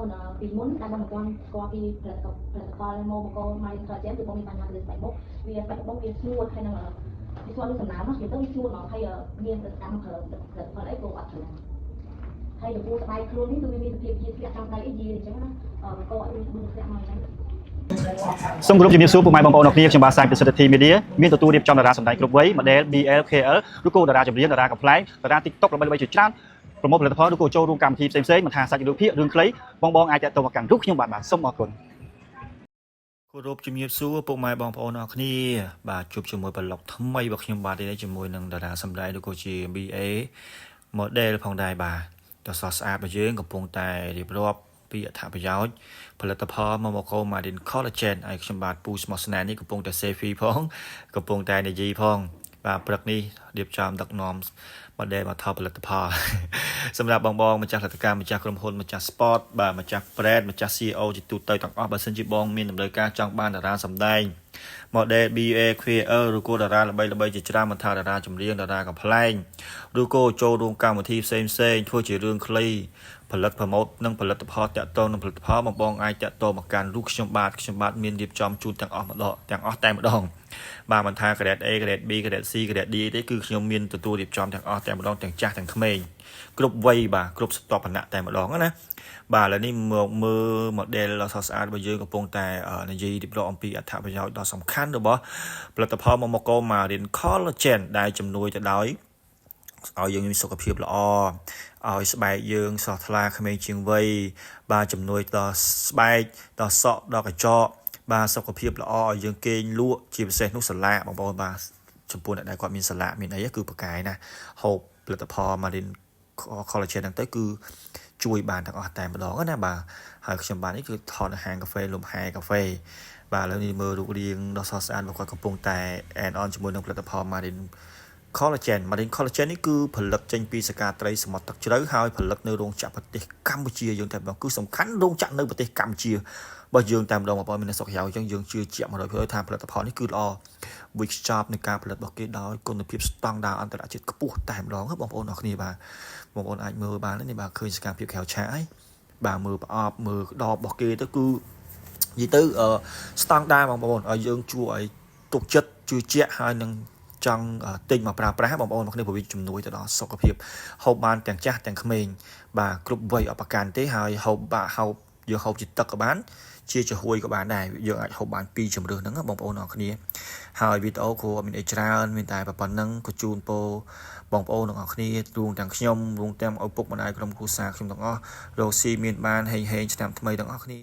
អូនពីមុនតែបងមិនទាន់ស្គាល់ពីផលិតផលម៉ូបកូម៉ៃខលជែនគឺបងមានបញ្ហាលើស្បែកមុខវាស្បែកមុខវាស្ងួតហើយនឹងវាស្គាល់លើសំណើមហ្នឹងវាទៅវាស្ងួតមកហើយមានប្រតិកម្មផលិតផលអីក៏អត់ច្រើនហើយចំពោះស្បែកខ្លួននេះគឺវាមានភាពជាធ្លាក់តាមដៃអីយីអញ្ចឹងណាបកអត់មានធ្លាក់មកអញ្ចឹងសូមគោរពជំរាបសួរពុកម៉ែបងប្អូនអរគ្នាខ្ញុំបាទសាយ Positivity Media មានទទួលរៀបចំតារាសម្ដែងគ្រប់វ័យ model BL KL ឬក៏តារាចម្រៀងតារាកំ pl ែងតារា TikTok ល្បីៗជាច្រើនប្រមូលផលិតផលឬក៏ចូលរួមកម្មវិធីផ្សេងៗមិនថាសាច់រឿងភាគរឿងខ្លីបងអាចតាក់ទងមកកាន់រូបខ្ញុំបាទសូមអរគុណគោរពជំរាបសួរពុកម៉ែបងប្អូនអរគ្នាបាទជួបជាមួយប្លុកថ្មីរបស់ខ្ញុំបាទនេះជាមួយនឹងតារាសម្ដែងឬក៏ជា BA model ផងដែរបាទតសស្អាតរបស់យើងកំពុងតែរៀបរាប់ពីអត្ថប្រយោជន៍ផលិតផល Momoko Marine Collagen ហើយខ្ញុំបាទពូស្មោះស្នេហ៍នេះកំពុងតែ selfie ផងកំពុងតែនិយាយផងបាទព្រឹកនេះរៀបចំដឹកនាំmodel មកថតផលិតផលសម្រាប់បងម្ចាស់ផលិតកម្មម្ចាស់ក្រុមហ៊ុនម្ចាស់ sport បាទម្ចាស់ brand ម្ចាស់ CEO ជាទូទៅទាំងអស់បើសិនជាបងមានតម្រូវការចង់បានតារាសម្ដែង model BA KL ឬក៏តារាល្បីៗជាច្រើនមិនថាតារាចម្រៀងតារាកំ pl ែងឬក៏ចូលរួមកម្មវិធីផ្សេងធ្វើជារឿងខ្លីផលិត promote និងផលិតផលតាក់ទងនឹងផលិតផលបងអាចតាក់ទងមកកាន់រូបខ្ញុំបាទមានរៀបចំជូនទាំងអស់តែម្ដងបាទមិនថា grade A grade B grade C grade D ទេគឺខ្ញុំមានទទួលរៀបចំទាំងអស់តែម្ដងទាំងចាស់ទាំងក្មេងគ្រប់វ័យបាទគ្រប់ស្រទាប់វណ្ណៈតែម្ដងណាបាទឥឡូវនេះមកមើល model ដ៏ស្រស់ស្អាតរបស់យើងកំពុងតែនិយាយរៀបរាប់អំពីអត្ថប្រយោជន៍ដ៏សំខាន់របស់ផលិតផល Momoko Marine Collagen ដែលជំនួយទៅដោយឲ្យយើងមានសុខភាពល្អឲ្យស្បែកយើងស្រស់ថ្លាក្មេងជាងវ័យបាទជំនួយដល់ស្បែកដល់សក់ដល់កញ្ចក់បាទសុខភាពល្អឲ្យយើងគេងលក់ជាពិសេសនោះសាឡាបងប្អូនបាទចំពោះអ្នកដែលគាត់មានសាឡាមានអីគឺប្រកាយណាហូបផលិតផល Marine Collagen ហ្នឹងទៅគឺជួយបានទាំងអស់តែម្ដងណាបាទហើយខ្ញុំបាទនេះគឺថតនៅហាងកាហ្វេលំហែកាហ្វេបាទឥឡូវនេះមើលរូបរាងដ៏ស្រស់ស្អាតរបស់គាត់កំពុងតែ add on ជាមួយនឹងផលិតផល Marine Collagen នេះគឺផលិតចេញពីសកាត្រីសមុទ្រទឹកជ្រៅហើយផលិតនៅរោងចក្រប្រទេសកម្ពុជាយើងតែម្ដងគឺសំខាន់រោងចក្រនៅប្រទេសកម្ពុជារបស់យើងតែម្ដងបងប្អូនមានសុខភាពអញ្ចឹងយើងជឿជាក់ 100% ថាផលិតផលនេះគឺល្អវិខ្ចប់នៃការផលិតរបស់គេដោយគុណភាពស្តង់ដារអន្តរជាតិខ្ពស់តែម្ដងបងប្អូនអរគ្នាបាទបងប្អូនអាចមើលបាននេះបាទឃើញសកម្មភាពក្រៅឆាកហើយបាទមើលប្រអប់មើលដបរបស់គេទៅគឺនិយាយទៅស្តង់ដារបងប្អូនឲ្យយើងជួយឲ្យទុកចិត្តជឿជាក់ហើយនឹងចង់ទិញមកប្រើប្រាស់បងប្អូនមកគ្នាព្រោះវាជំនួយទៅដល់សុខភាពហូបបានទាំងចាស់ទាំងក្មេងបាទគ្រប់វ័យអបកាន់ទេហើយហូបយើងហូបជាទឹកក៏បានជាចំហួយក៏បានដែរយើងអាចហូបបានពីជំរឿនហ្នឹងបងប្អូនអរគ្នាហើយវីដេអូក៏មានអីច្រើនមានតែប៉ុណ្្នឹងក៏ជូនពរបងប្អូនទាំងអស់គ្នារួមទាំងខ្ញុំរួមទាំងឪពុកម្ដាយក្រុមគ្រួសារខ្ញុំទាំងអស់រកស៊ីមានបានហេងឆ្នាំថ្មីទាំងអស់គ្នា